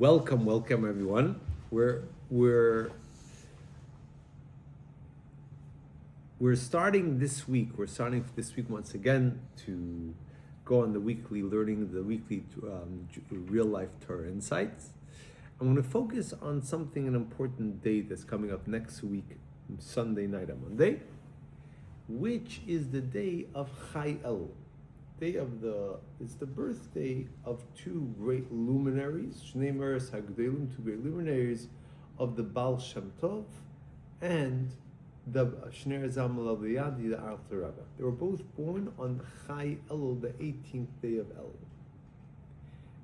Welcome everyone. We're we're starting this week. We're starting this week once again to go on the weekly learning, the weekly real life Torah insights. I'm going to focus on something, an important day that's coming up next week, Sunday night and Monday, which is the day of Chai El. It's the birthday of two great luminaries, Shnei Meres Hagdolim, two great luminaries of the Baal Shem Tov and the Shnei Zamal of the Yadi, the Alter Rebbe. They were both born on Chai Elul, the 18th day of Elul.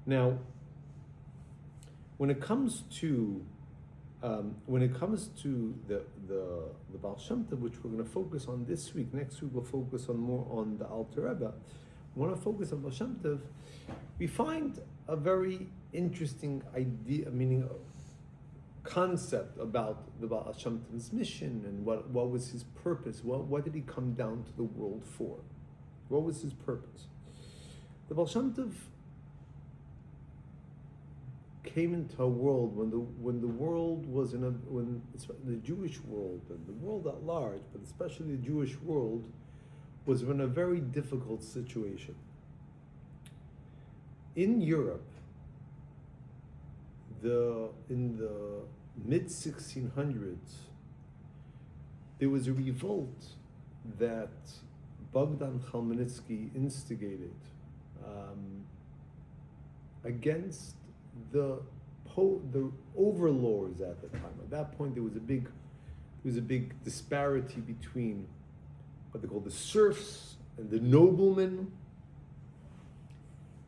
Now, when it comes to the Baal Shem Tov, which we're going to focus on this week, next week we'll focus on more on the Alter Rebbe. We want to focus on Baal Shem Tov. We find a very interesting idea, meaning concept about the Baal Shem Tov's mission and what was his purpose. What did he come down to the world for? What was his purpose? The Baal Shem Tov came into a world when the world was when the Jewish world and the world at large, but especially the Jewish world, was in a very difficult situation. In Europe, in the mid-1600s, there was a revolt that Bogdan Khmelnytsky instigated against the overlords at the time. At that point, there was a big disparity between what they call the serfs and the noblemen,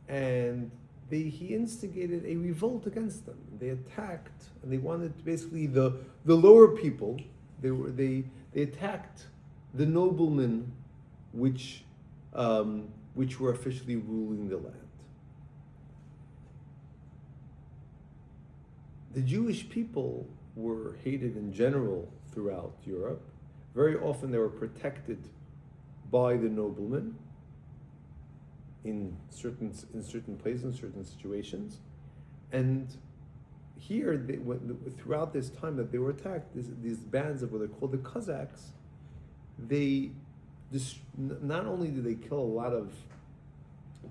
and he instigated a revolt against them. They attacked, and they wanted basically the lower people. They attacked the noblemen, which were officially ruling the land. The Jewish people were hated in general throughout Europe. Very often they were protected by the noblemen in certain places, in certain situations. And here, throughout this time that they were attacked, these bands of what they're called the Cossacks, not only did they kill a lot of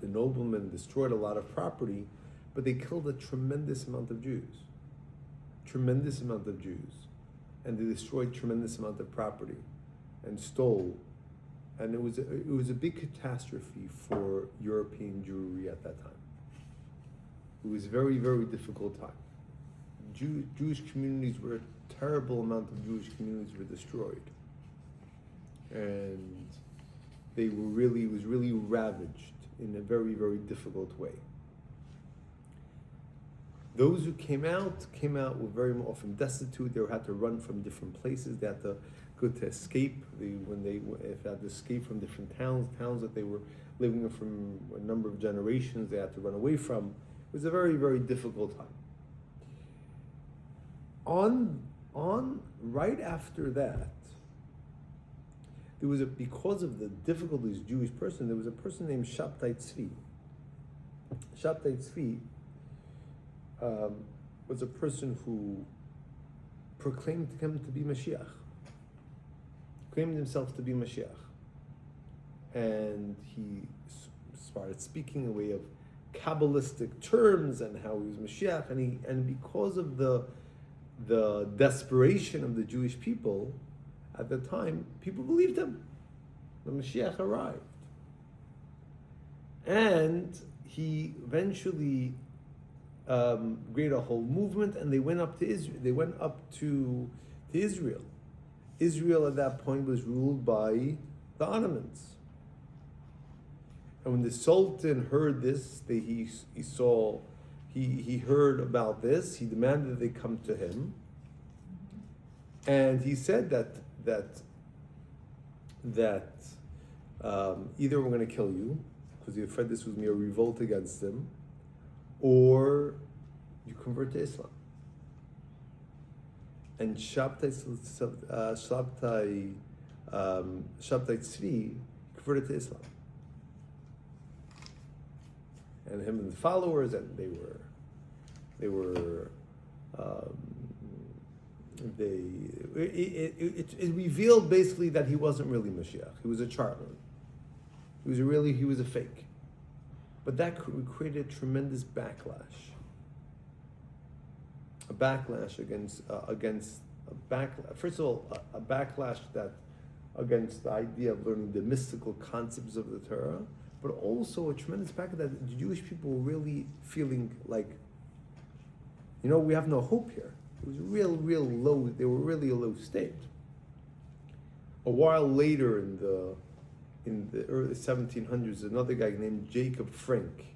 the noblemen, destroyed a lot of property, but they killed a tremendous amount of Jews. And they destroyed tremendous amount of property and stole. And it was a big catastrophe for European Jewry at that time. It was a very, very difficult time. Jewish communities were, a terrible amount of Jewish communities were destroyed. And it was really ravaged in a very, very difficult way. Those who came out were very often destitute. They had to run from different places. They had to go to escape. They had to escape from different towns that they were living in from a number of generations. They had to run away from. It was a very, very difficult time. Right after that, because of the difficulties of Jewish person, there was a person named Shabtai Tzvi. Shabtai Tzvi was a person who proclaimed him to be Mashiach, claimed himself to be Mashiach. And he started speaking in a way of Kabbalistic terms and how he was Mashiach, and because of the desperation of the Jewish people at the time, people believed him. The Mashiach arrived. And he eventually created a whole movement, and they went up to Israel. Israel at that point was ruled by the Ottomans. And when the Sultan heard this, he heard about this. He demanded they come to him, and he said that either we're going to kill you because he afraid this was me a revolt against him, or you convert to Islam. And Shabtai Tzvi converted to Islam. And him and the followers, and they were They were. It revealed basically that he wasn't really Mashiach. He was a charlatan. He was a fake. But that created a tremendous backlash. A backlash against first of all, a backlash against the idea of learning the mystical concepts of the Torah, but also a tremendous backlash that the Jewish people were really feeling like, we have no hope here. It was real low. They were really a low state. A while later, in the early 1700s, another guy named Jacob Frank,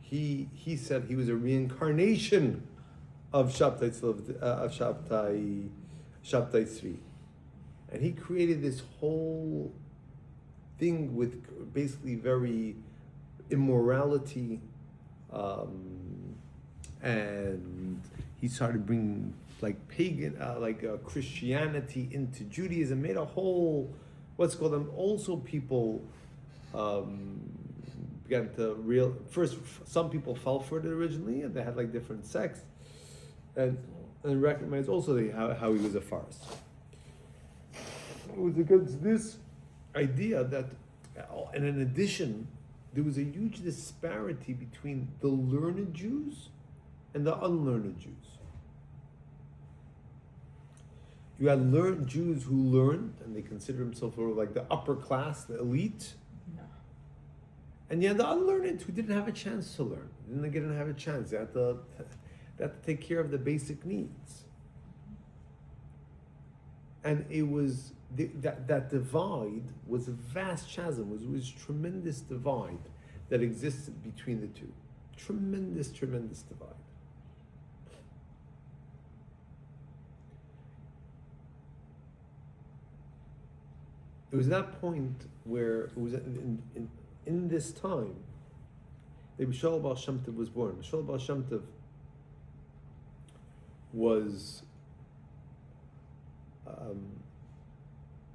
he said he was a reincarnation of Shabtai Tzvi, and he created this whole thing with basically very immorality, and he started bringing pagan, Christianity into Judaism, made a whole, what's called them. Also, people began to first. Some people fell for it originally, and they had different sects, and recognized also how he was a farce. It was against this idea that, and in addition, there was a huge disparity between the learned Jews and the unlearned Jews. You had learned Jews who learned, and they consider themselves sort of like the upper class, the elite. No. And you had the unlearned who didn't have a chance to learn. They didn't have a chance. They had to take care of the basic needs. And it was that divide was a vast chasm. It was a tremendous divide that existed between the two. Tremendous divide. It was that point where it was in this time that Baal Shem Tov was born. Baal Shem Tov was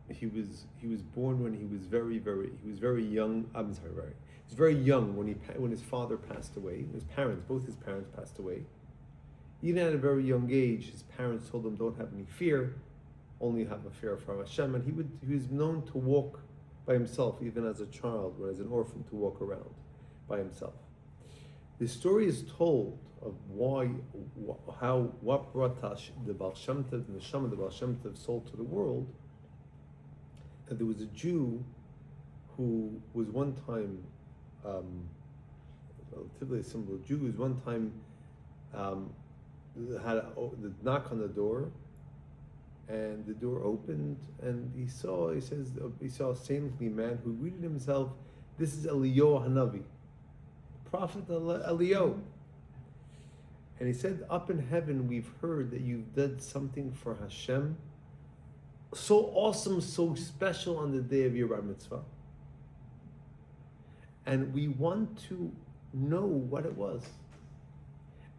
he was born when he was very young. He was very young when his father passed away. Both his parents passed away. Even at a very young age, his parents told him, "Don't have any fear. Only have a fear from Hashem," and he was known to walk by himself, even as a child, or as an orphan, to walk around by himself. The story is told of what brought the Baal Shem Tov, the neshama, the Baal Shem Tov soul to the world. That there was a Jew who was one time, relatively a simple Jew, who was one time had the knock on the door. And the door opened, and he saw a saintly man who greeted himself, "This is Eliyahu Hanavi, Prophet Eliyahu." And he said, "Up in heaven, we've heard that you've done something for Hashem, so awesome, so special on the day of your bar mitzvah. And we want to know what it was.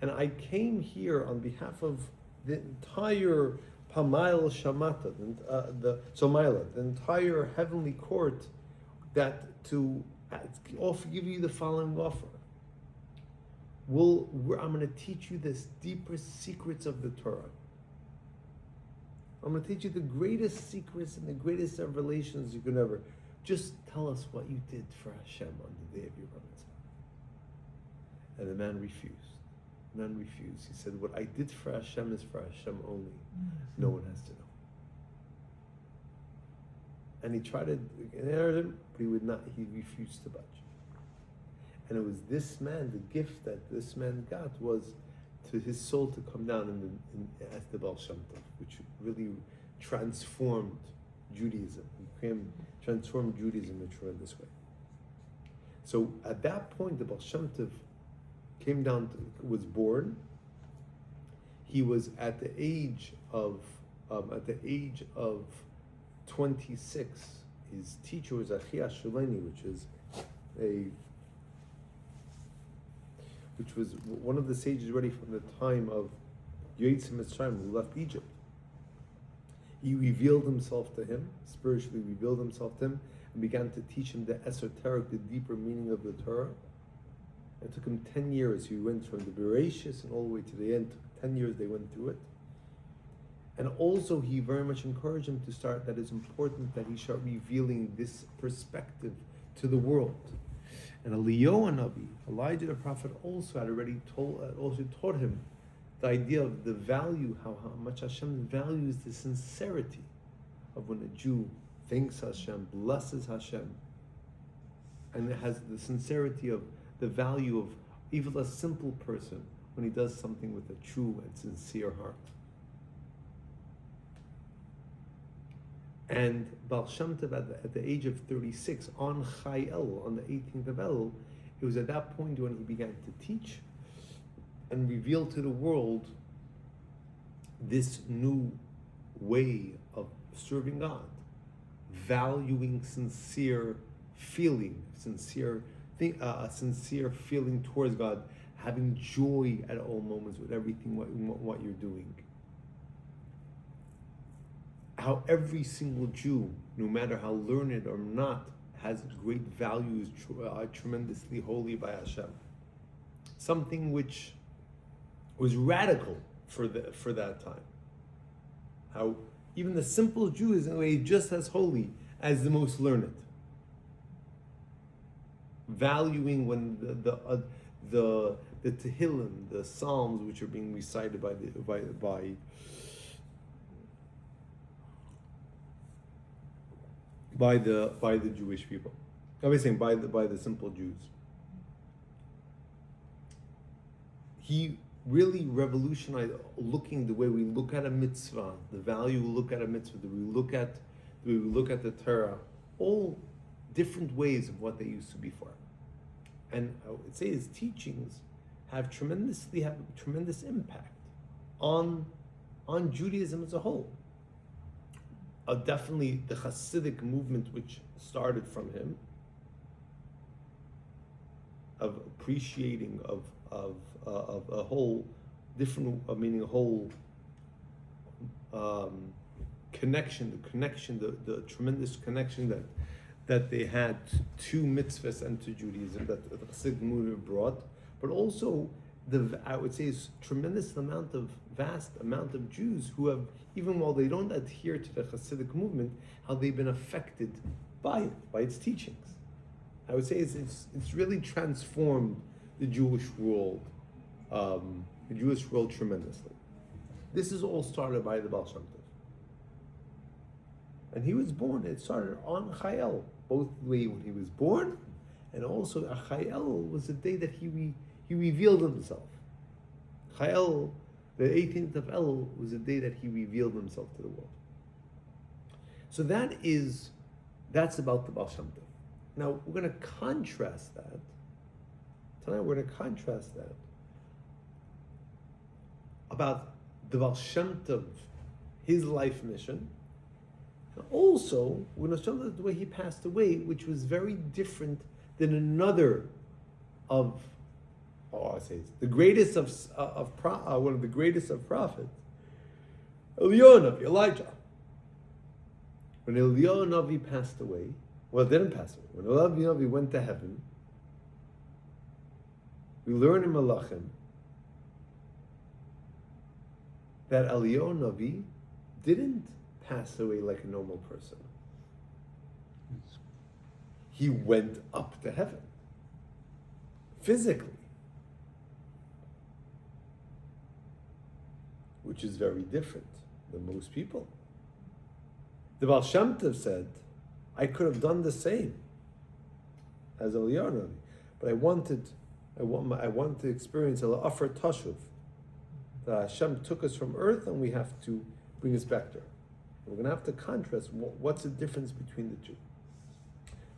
And I came here on behalf of the entire Pamayel Shamata, the entire heavenly court, that to give you the following offer. I'm going to teach you the deepest secrets of the Torah. I'm going to teach you the greatest secrets and the greatest revelations you can ever. Just tell us what you did for Hashem on the day of your bar mitzvah." And the man refused. He said, "What I did for Hashem is for Hashem only. No one has to know." And he tried to inherit him, but he would not. He refused to budge. And it was this man, the gift that this man got was to his soul to come down as the Baal Shem Tov, which really transformed Judaism. Transformed Judaism in a tremendous way. So at that point, the Baal Shem Tov was born. He was at the age of 26. His teacher was Achia Shuleni, which was one of the sages already from the time of Yotzei Mitzrayim, who left Egypt. He revealed himself to him, spiritually revealed himself to him, and began to teach him the esoteric, the deeper meaning of the Torah. It took him 10 years. He went from the Bereshis and all the way to the end. 10 years they went through it. And also he very much encouraged him to start, that it's important that he start revealing this perspective to the world. And Elijah the prophet also had already taught him the idea of the value, how much Hashem values the sincerity of when a Jew thanks Hashem, blesses Hashem, and it has the sincerity of the value of even a simple person when he does something with a true and sincere heart. And Baal Shem Tov at the age of 36, on Chai El, on the 18th of Elul, it was at that point when he began to teach and reveal to the world this new way of serving God, valuing sincere feeling, sincere feeling towards God, having joy at all moments with everything what you're doing. How every single Jew, no matter how learned or not, has great values, tremendously holy by Hashem. Something which was radical for that time. How even the simple Jew is in a way just as holy as the most learned. Valuing when the Tehillim, the Psalms which are being recited by the Jewish people. I was saying by the simple Jews. He really revolutionized the way we look at a mitzvah, the value we look at a mitzvah, the way we look at the Torah, all different ways of what they used to be for. And I would say his teachings have tremendous impact on Judaism as a whole. Definitely the Hasidic movement which started from him, of appreciating of a whole different, meaning a whole connection, the tremendous connection that they had to mitzvahs and to Judaism that the Hasidic movement brought, but also I would say is vast amount of Jews who have, even while they don't adhere to the Hasidic movement, how they've been affected by it, by its teachings. I would say it's really transformed the Jewish world tremendously. This is all started by the Baal Shem Tov. And he was born, it started on Chayel, both the way when he was born, and also Chayel was the day that he revealed himself. Chayel, the 18th of Elul, was the day that he revealed himself to the world. So that's about the Baal Shem Tov. Now we're going to contrast that. Tonight we're going to contrast that about the Baal Shem Tov, his life mission. And also, we're going to show the way he passed away, which was very different than another of, the greatest one of the greatest of prophets, Elijah. When Elijah passed away, didn't pass away. When Elijah went to heaven, we learn in Malachim that Eliyahu Navi didn't pass away like a normal person. He went up to heaven, physically, which is very different than most people. The Baal Shem Tov said, I could have done the same as Eliyahu Navi, but I wanted to experience a Afar Tashuv, that Hashem took us from earth and we have to bring us back to earth. We're going to have to contrast what's the difference between the two.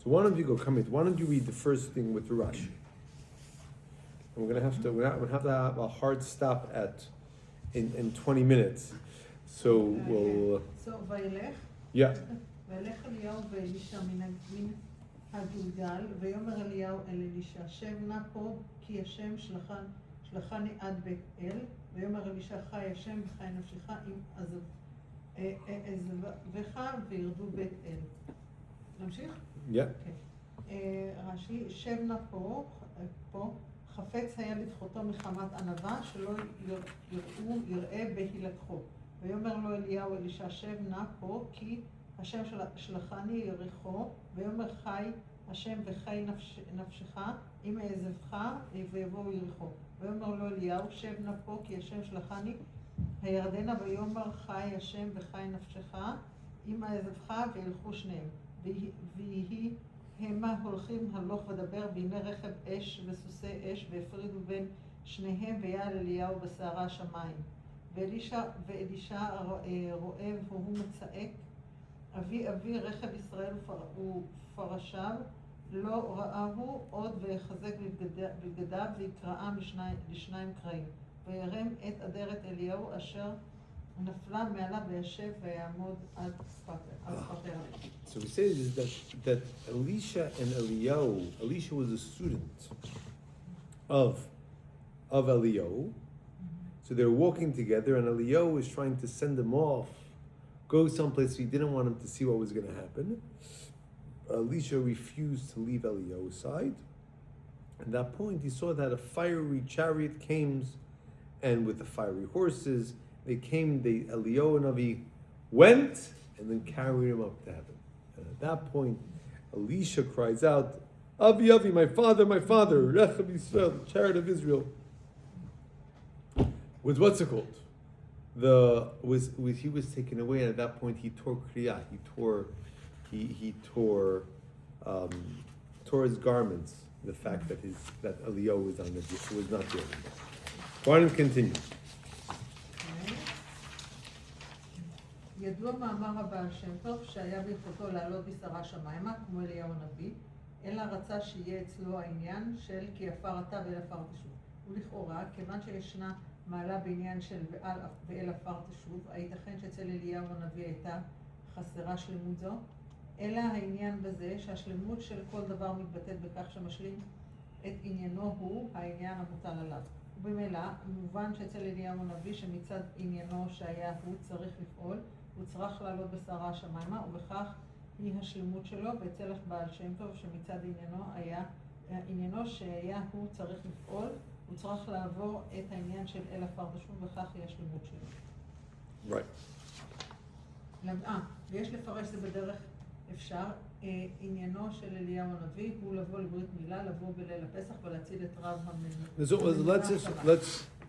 So why don't you why don't you read the first thing with the Rashi? And we're going to have to have a hard stop in 20 minutes. So we'll... So וילך? Yeah. וילך אליהו ואלישע מן הגלגל, ויאמר אליהו אל אלישע, שב נא פה, כי השם שלחני עד בית אל, ויאמר אלישע, חי השם וחי נפשך, אם עזבך וירדו בית אל. נמשיך? Yeah. רש"י, שב נא פה, חפץ היה לדחותו מחמת ענווה, שלא יראה בהילקחו. ויאמר לו אליהו אלישע, שב נא פה, כי השם שלחני יריחו. ויאמר חי השם וחי נפשך, אם אעזבך ויבואו יריחו. ויאמר לו אליהו, שב נא פה, כי השם שלחני הירדנה. ויאמר חי השם וחי נפשך, אם אעזבך וילכו שניהם. ויהי המה הולכים הלוך ודבר, והנה רכב אש וסוסי אש, והפרידו בין שניהם, ויעל אליהו בסערה השמיים. ואלישע רואה והוא מצעק, אבי רכב ישראל ופרשיו, לא ראהו עוד, ויחזק בבגדיו, ויקרעם לשניים קרעים. וירם את אדרת אליהו אשר נפלה מעליו, וישב ויעמוד על שפת. So we say is that Elisha and Eliyahu, Elisha was a student of Eliyahu. So they were walking together, and Eliyahu was trying to send him off, go someplace he didn't want him to see what was going to happen. Elisha refused to leave Eliyahu's side. At that point, he saw that a fiery chariot came, and with the fiery horses, Eliyahu and Avi went and then carried him up to heaven. And at that point, Elisha cries out, Avi, Avi, my father, Rechem Yisrael, the chariot of Israel. With what's it called? He was taken away, and at that point he tore kriya. He tore his garments. The fact that Eliyahu was not there anymore. Go on and continue. ידוע מאמר הבעל שם טוב שהיה ביכולתו לעלות בשרה שמיימה כמו אליהו הנביא, אלא רצה שיהיה אצלו העניין של כי עפר אתה ואל עפר תשוב. ולכאורה, כיוון שישנה מעלה בעניין של ואל עפר תשוב, הייתכן שאצל אליהו הנביא הייתה חסרה שלמות זו, אלא העניין בזה שהשלמות של כל דבר מתבטאת בכך שמשלים את עניינו הוא העניין המוטל עליו. ובמילא, מובן שאצל אליהו הנביא שמצד עניינו שהיה הוא צריך לפעול, הוא צריך לעלות בשערה השמיימה, ובכך היא השלמות שלו. ואצל בעל שם טוב שמצד עניינו שהיה הוא צריך לפעול, הוא צריך לעבור את העניין של אל עפר תשוב, וכך היא השלמות שלו. ויש לפרש זה בדרך אפשר. עניינו של אליהו הנביא הוא לבוא לברית מילה, לבוא בליל הפסח ולהציל את רב המנהיג.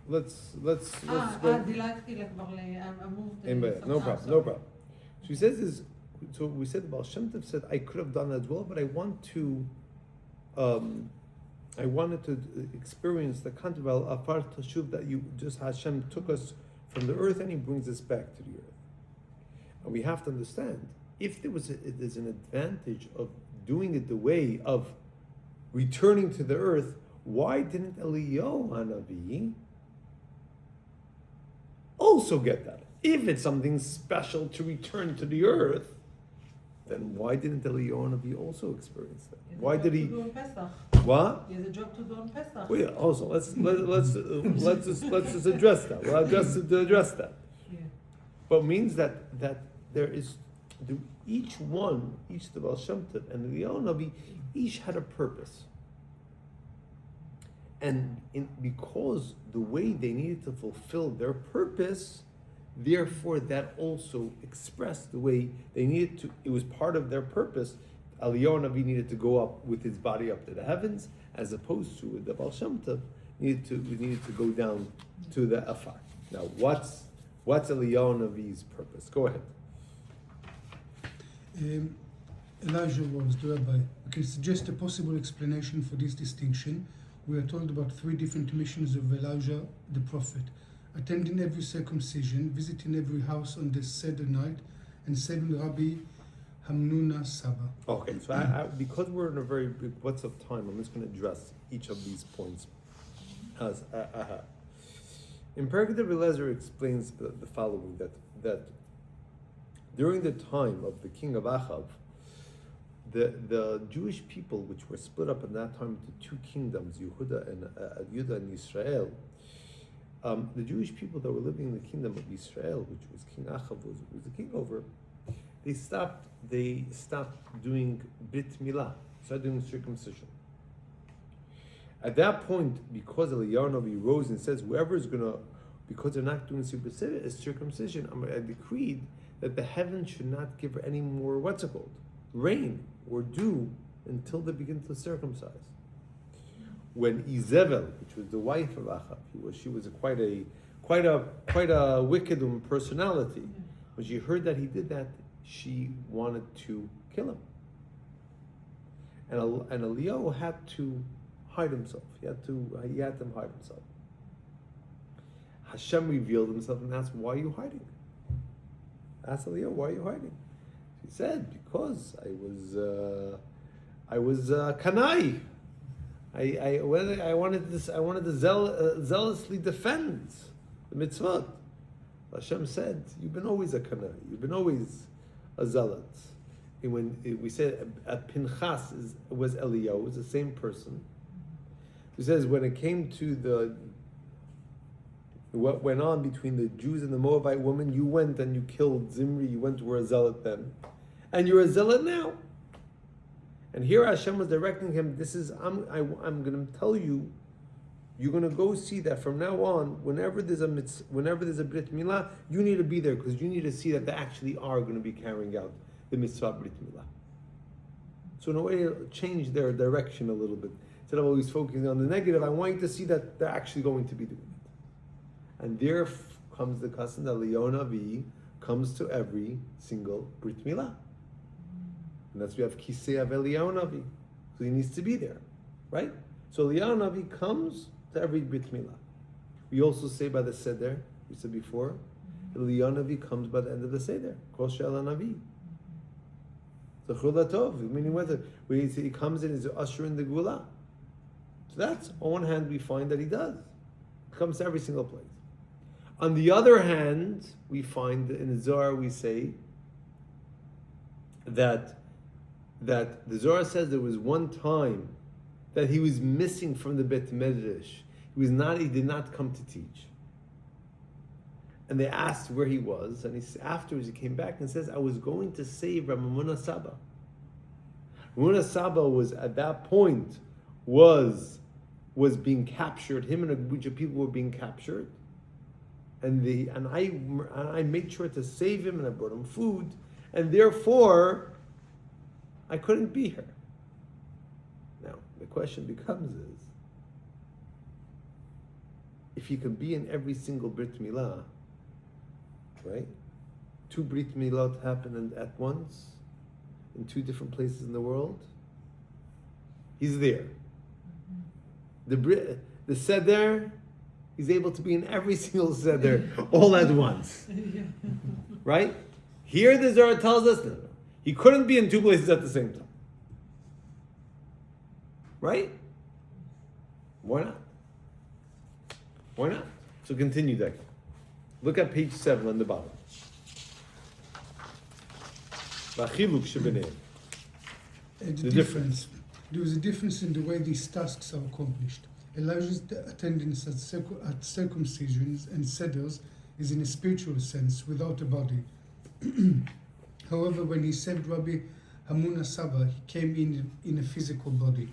Let's go. דילגתי כבר לעמוד. No problem. So he says so we said Baal Shem Tov said I could have done that as well, but I wanted to experience the concept of Afar Tashuv, that Hashem took us from the earth and He brings us back to the earth. And we have to understand, if there's an advantage of doing it the way of returning to the earth, why didn't Eliyahu Hanavi also get that? If it's something special to return to the earth, then why didn't Eliyahu Hanavi also experience that? Why did he? What? He has a job to do on Pesach. Well, yeah. Also, let's just address that. We'll address that. Yeah. But means that there is each the Baal Shem Tov and the Eliyahu Hanavi, each had a purpose, and because the way they needed to fulfill their purpose, therefore that also expressed the way they needed to. It was part of their purpose. Eliyahu Hanavi needed to go up with his body up to the heavens, as opposed to the Baal Shem Tov needed to go down to the Afar. Now, what's Eliyahu Hanavi's purpose? Go ahead. Elijah was the rabbi. We can suggest a possible explanation for this distinction. We are told about 3 different missions of Elijah the prophet: attending every circumcision, visiting every house on the Seder night, and saving Rabbi Hamnuna Saba. Okay, so because we're in a very big what's of time, I'm just going to address each of these points. In Perek Eliezer explains the following, that during the time of the king of Achav, the Jewish people, which were split up in that time into 2 kingdoms, Yehuda and Israel, the Jewish people that were living in the kingdom of Israel, which was King Achav was the king over, they stopped doing Brit Milah, started doing circumcision. At that point, because Eliyahu Navi rose and says, whoever is going to, because they're not doing circumcision, I decreed that the heavens should not give any more, what's it called, rain or dew until they begin to circumcise. When Izebel, which was the wife of Achab, she was quite a wicked personality. When she heard that he did that, she wanted to kill him. And Eliyahu had to hide himself. He had to hide himself. Hashem revealed himself and asked, "Why are you hiding?" Asked Eliyahu, "Why are you hiding?" He said, "Because I was kanai. I wanted to zealously defend the mitzvot." Hashem said, "You've been always a kanai. You've been always a zealot." And when we said Pinchas was Eliyahu, was the same person. He says when it came to what went on between the Jews and the Moabite woman, you went and you killed Zimri. You went to were a zealot then, and you're a zealot now. And here Hashem was directing him. This is I'm going to tell you. You're going to go see that from now on, whenever there's a brit milah, you need to be there because you need to see that they actually are going to be carrying out the mitzvah brit milah. So in a way, change their direction a little bit. Instead of always focusing on the negative, I want you to see that they're actually going to be doing it. And there comes the custom that Eliyahu Navi comes to every single brit milah. And that's why we have Kisei of Eliyahu Navi. So he needs to be there, right? So Eliyahu Navi comes to every brit milah. We also say by the seder, we said before, Eliyahu Navi comes by the end of the seder. Kol she'ala Navi. Zechur latov, meaning what? He comes in as an usher in the gula. So that's, on one hand, we find that he does. He comes to every single place. On the other hand, we find that in the Zohar we say that the Zohar says there was one time that he was missing from the Bet Medrash. He did not come to teach. And they asked where he was, and afterwards he came back and says, I was going to save Ramamuna Saba. Ramamuna Saba was at that point was being captured. Him and a bunch of people were being captured. And I made sure to save him, and I brought him food, and therefore I couldn't be here. Now the question becomes is, if you can be in every single Brit Milah, right? 2 Brit Milot happen at once in 2 different places in the world. He's there. The Seder, he's able to be in every single Seder all at once. Right? Here the Zohar tells us no. He couldn't be in 2 places at the same time. Right? Why not? Why not? So continue that. Look at page 7 on the bottom. The difference. There is a difference in the way these tasks are accomplished. Elijah's attendance at circumcisions and seders is in a spiritual sense, without a body. However, when he saved Rabbi Hamuna Saba, he came in a physical body.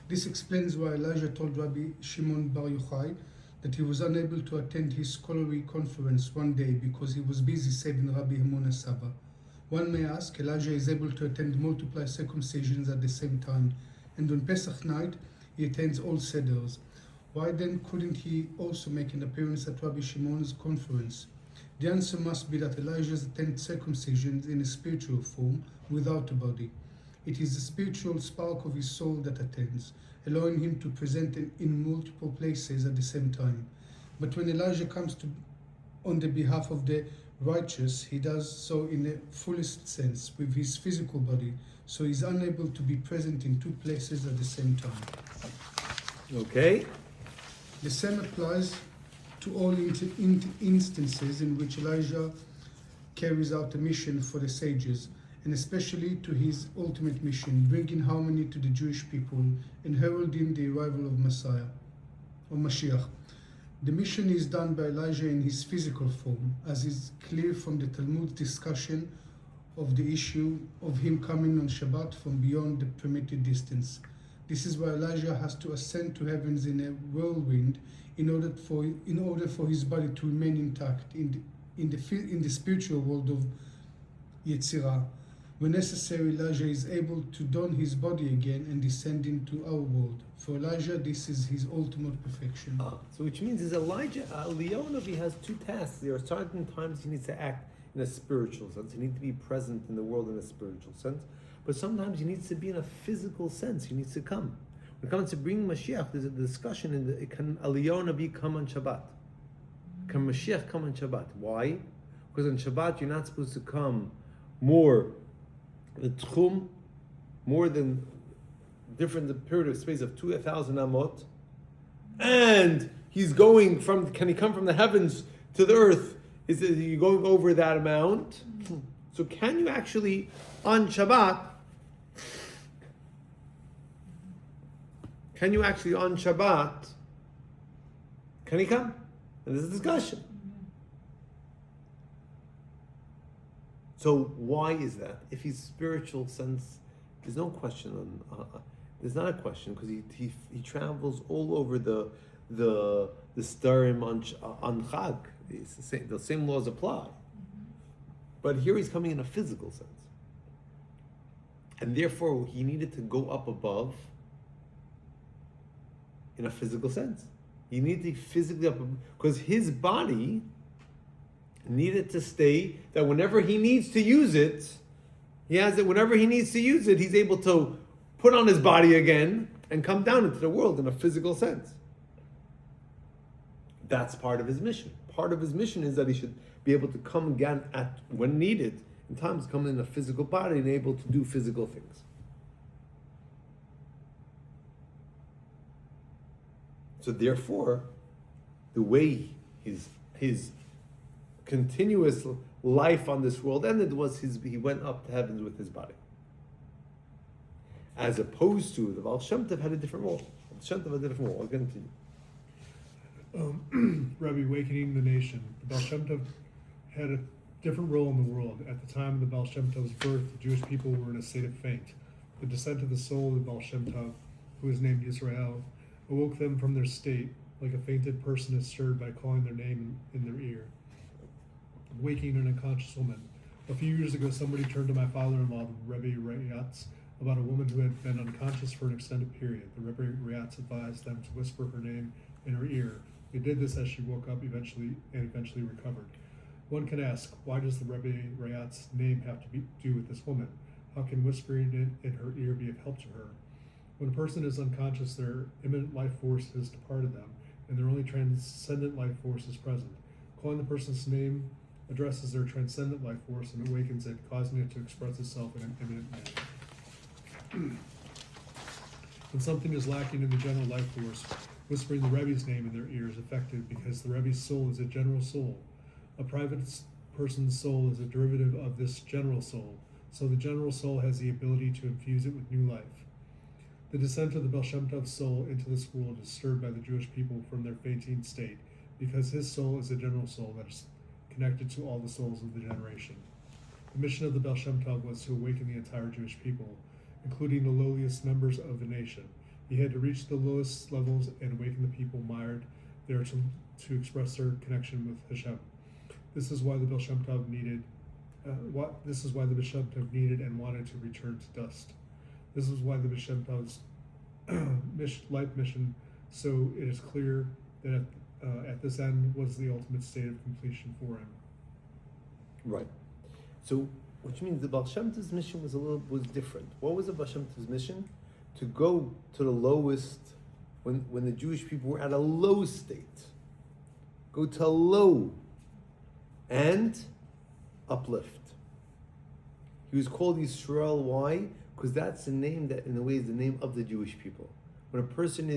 This explains why Elijah told Rabbi Shimon Bar Yochai that he was unable to attend his scholarly conference one day because he was busy saving Rabbi Hamuna Saba. One may ask, Elijah is able to attend multiple circumcisions at the same time, and on Pesach night he attends all seders. Why then couldn't he also make an appearance at Rabbi Shimon's conference? The answer must be that Elijah attends circumcisions in a spiritual form, without a body. It is the spiritual spark of his soul that attends, allowing him to present in multiple places at the same time. But when Elijah comes on the behalf of the righteous, he does so in the fullest sense, with his physical body, so he is unable to be present in 2 places at the same time. Okay. The same applies to all instances in which Elijah carries out a mission for the sages, and especially to his ultimate mission, bringing harmony to the Jewish people and heralding the arrival of Messiah, or Mashiach. The mission is done by Elijah in his physical form, as is clear from the Talmud's discussion of the issue of him coming on Shabbat from beyond the permitted distance. This is why Elijah has to ascend to heavens in a whirlwind in order for his body to remain intact in the spiritual world of Yetzirah. When necessary, Elijah is able to don his body again and descend into our world. For Elijah, this is his ultimate perfection. So which means is Eliyahu Navi has two tasks. There are certain times he needs to act in a spiritual sense. He needs to be present in the world in a spiritual sense. But sometimes he needs to be in a physical sense. He needs to come. When it comes to bringing Mashiach, there's a discussion can Eliyahu Navi come on Shabbat? Can Mashiach come on Shabbat? Why? Because on Shabbat you're not supposed to come more the tchum, more than different period of space of 2,000 amot, and he's going from. Can he come from the heavens to the earth? Is it you going over that amount? So can you actually on Shabbat? Can you actually on Shabbat? Can he come? And there's a discussion. So why is that? If he's spiritual sense, there's no question on. There's not a question because he travels all over the starim on Chag. It's the same laws apply. But here he's coming in a physical sense, and therefore he needed to go up above. In a physical sense, he needed to be physically up because his body needed to stay, that whenever he needs to use it, he has it, whenever he needs to use it, he's able to put on his body again and come down into the world in a physical sense. That's part of his mission. Part of his mission is that he should be able to come again at when needed, in times come in a physical body and able to do physical things. So therefore, the way his continuous life on this world ended was he went up to heavens with his body. As opposed to the Baal Shem Tov had a different role. Baal Shem Tov had a different role. I'll continue. Rabbi, awakening the nation. The Baal Shem Tov had a different role in the world. At the time of the Baal Shem Tov's birth, the Jewish people were in a state of faint. The descent of the soul of the Baal Shem Tov, who is named Yisrael, awoke them from their state, like a fainted person is stirred by calling their name in their ear. Waking an unconscious woman. A few years ago, somebody turned to my father-in-law, the Rebbe Rayatz, about a woman who had been unconscious for an extended period. The Rebbe Rayatz advised them to whisper her name in her ear. They did this as she woke up eventually recovered. One can ask, why does the Rebbe Rayatz's name have to do with this woman? How can whispering it in her ear be of help to her? When a person is unconscious, their immanent life force has departed them, and their only transcendent life force is present. Calling the person's name addresses their transcendent life force and awakens it, causing it to express itself in an immanent manner. When something is lacking in the general life force, whispering the Rebbe's name in their ear is effective because the Rebbe's soul is a general soul. A private person's soul is a derivative of this general soul, so the general soul has the ability to infuse it with new life. The descent of the Baal Shem Tov's soul into this world is stirred by the Jewish people from their fainting state, because his soul is a general soul that is connected to all the souls of the generation. The mission of the Baal Shem Tov was to awaken the entire Jewish people, including the lowliest members of the nation. He had to reach the lowest levels and awaken the people mired there to express their connection with Hashem. This is why the Baal Shem Tov needed and wanted to return to dust. This is why the Baal Shem Tov's life mission, so it is clear that at this end was the ultimate state of completion for him. Right. So, which means the Baal Shem Tov's mission was different. What was the Baal Shem Tov's mission? To go to the lowest, when the Jewish people were at a low state. Go to low and uplift. He was called Yisrael. Why? Because that's the name that, in a way, is the name of the Jewish people. When a person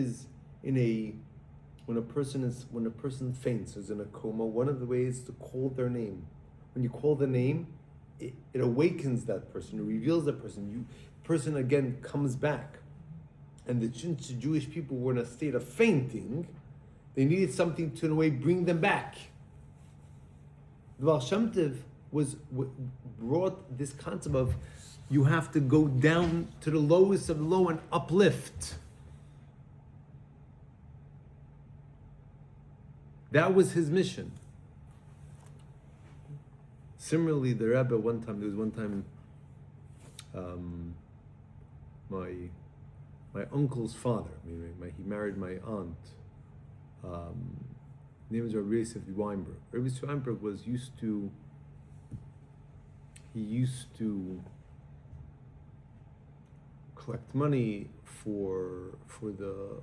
faints, is in a coma, one of the ways to call their name. When you call the name, it awakens that person, it reveals that person. Person again comes back. And since the Jewish people were in a state of fainting, they needed something to, in a way, bring them back. The Baal Shem Tov brought this concept of you have to go down to the lowest of the low and uplift. That was his mission. Similarly, the Rebbe, there was one time, my uncle's father, he married my aunt. His name was Rabbi Yosef Weinberg. Rabbi Yosef Weinberg used to collect money for the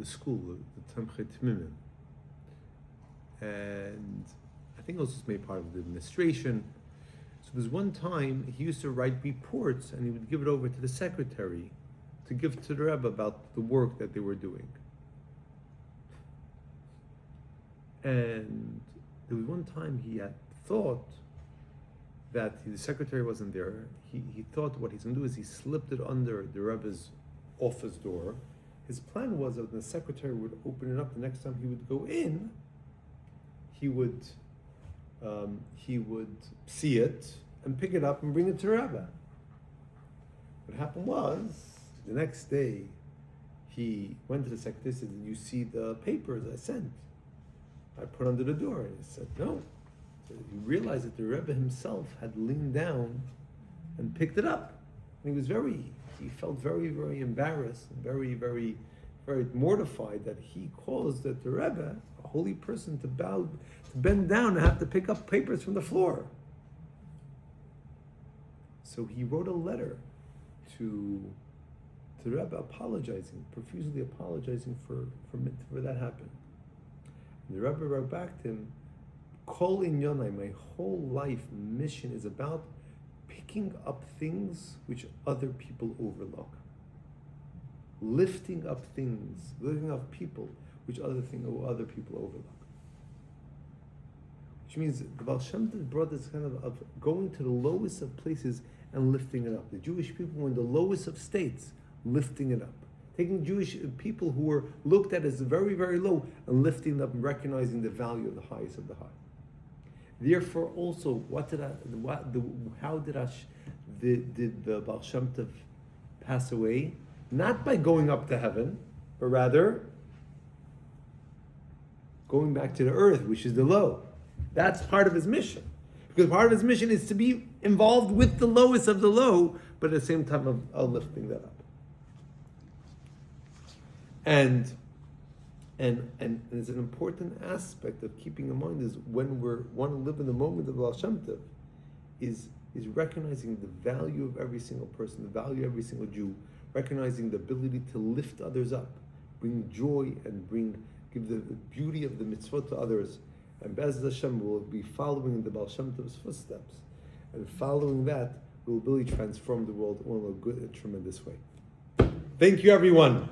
school, the Tamchet Mimim. And I think also made part of the administration. So there was one time he used to write reports and he would give it over to the secretary to give to the Rebbe about the work that they were doing. And there was one time he had thought that the secretary wasn't there. He thought what he's going to do is he slipped it under the Rebbe's office door. His plan was that when the secretary would open it up, the next time he would go in, he would see it and pick it up and bring it to Rebbe. What happened was, the next day, he went to the secretary and said, "Did you see the papers I sent? I put under the door." And he said, "No." So he realized that the Rebbe himself had leaned down and picked it up. And he felt very, very embarrassed, and very, very, very mortified that he caused that the Rebbe, a holy person, to bend down and have to pick up papers from the floor. So he wrote a letter to the Rebbe profusely apologizing for that happening. And the Rebbe wrote back to him, Kol Inyonai, my whole life mission is about picking up things which other people overlook. Lifting up people which other people overlook. Which means the Baal Shem Tov brought this kind of going to the lowest of places and lifting it up. The Jewish people were in the lowest of states, lifting it up. Taking Jewish people who were looked at as very, very low and lifting them up and recognizing the value of the highest of the high. Therefore, also, how did the Baal Shem Tov pass away? Not by going up to heaven, but rather going back to the earth, which is the low. That's part of his mission. Because part of his mission is to be involved with the lowest of the low, but at the same time of lifting that up. And there's an important aspect of keeping in mind is when we want to live in the moment of Baal Shem Tov, is recognizing the value of every single person, the value of every single Jew, recognizing the ability to lift others up, bring joy and give the beauty of the mitzvot to others. And Be'ez Hashem will be following in the Baal Shem Tov's footsteps. And following that, we will really transform the world in a good and tremendous way. Thank you, everyone.